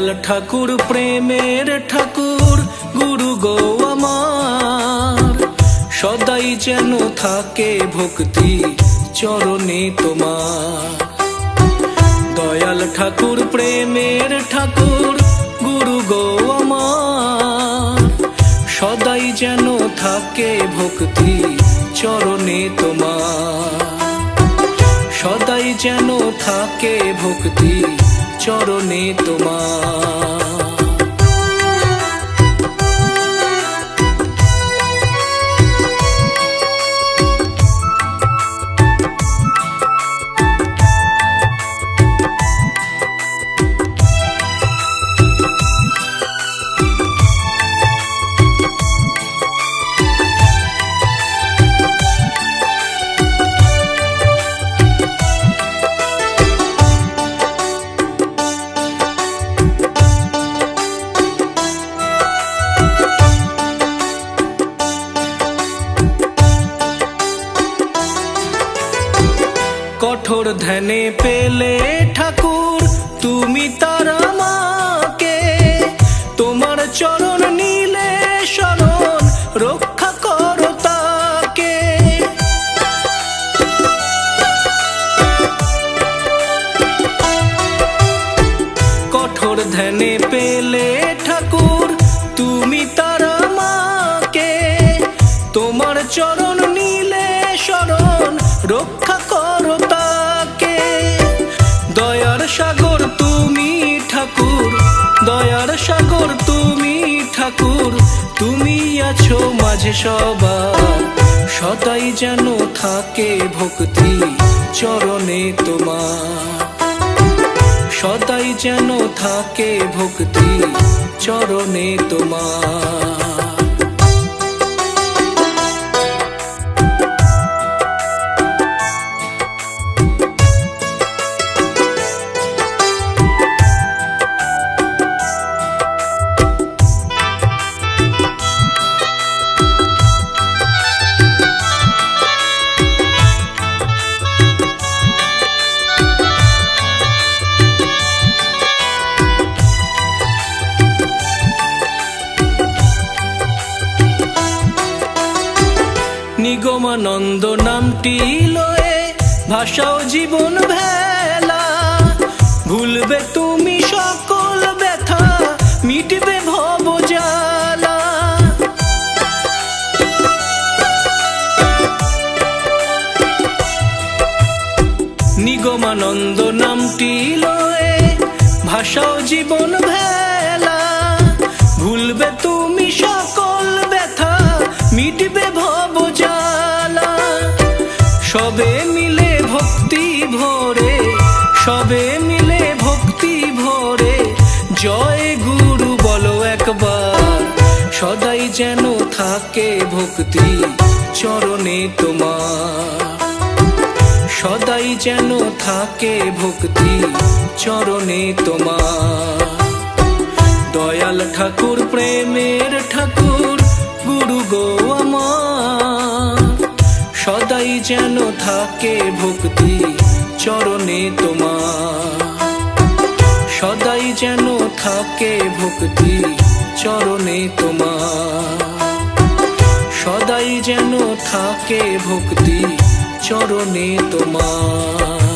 দয়াল ঠাকুর প্রেমের ঠাকুর গুরু গো আমার, সদাই যেন থাকে ভক্তি চরণে তোমার। দয়াল ঠাকুর প্রেমের ঠাকুর গুরু গো আমার, সদাই যেন থাকে ভক্তি চরণে তোমার। সদাই যেন থাকে ভক্তি চরণে তোমার। কঠোর ধ্যানে পেলে ঠাকুর তুমি তার আমাকে, তোমার চরণ নীলে শরণ রক্ষা করো তাকে। কঠোর ধ্যানে পেলে ঠাকুর তুমি তার আমাকে, তোমার চরণ নীলে শরণ রক্ষা করো তাকে। দয়ার সাগর তুমি ঠাকুর, দয়ার সাগর তুমি ঠাকুর, তুমি আছো মাঝে সবার, সদাই যেন থাকে ভক্তি চরণে তোমার। সদাই যেন থাকে ভক্তি চরণে তোমার। নিগমানন্দ নামটি লয়ে ভাষাও জীবন ভেলা, ভুলবে তুমি সকল ব্যথা মিটবে ভব জ্বালা। নিগমানন্দ নামটি লয়ে ভাষাও জীবন ভেলা, ভুলবে তুমি সকল ব্যথা মিটবে ভব জ্বালা। সবে মিলে ভক্তি ভরে, সবে মিলে ভক্তি ভরে, জয় গুরু বলো একবার, সদাই যেন থাকে ভক্তি চরণে তোমার। সদাই যেন থাকে ভক্তি চরণে তোমার। দয়াল ঠাকুর প্রেমের ঠাকুর গুরু গো আমার, সদাই যেন থাকে ভক্তি চরণে তোমার। সদাই যেন থাকে ভক্তি চরণে তোমার। সদাই যেন থাকে ভক্তি চরণে তোমার।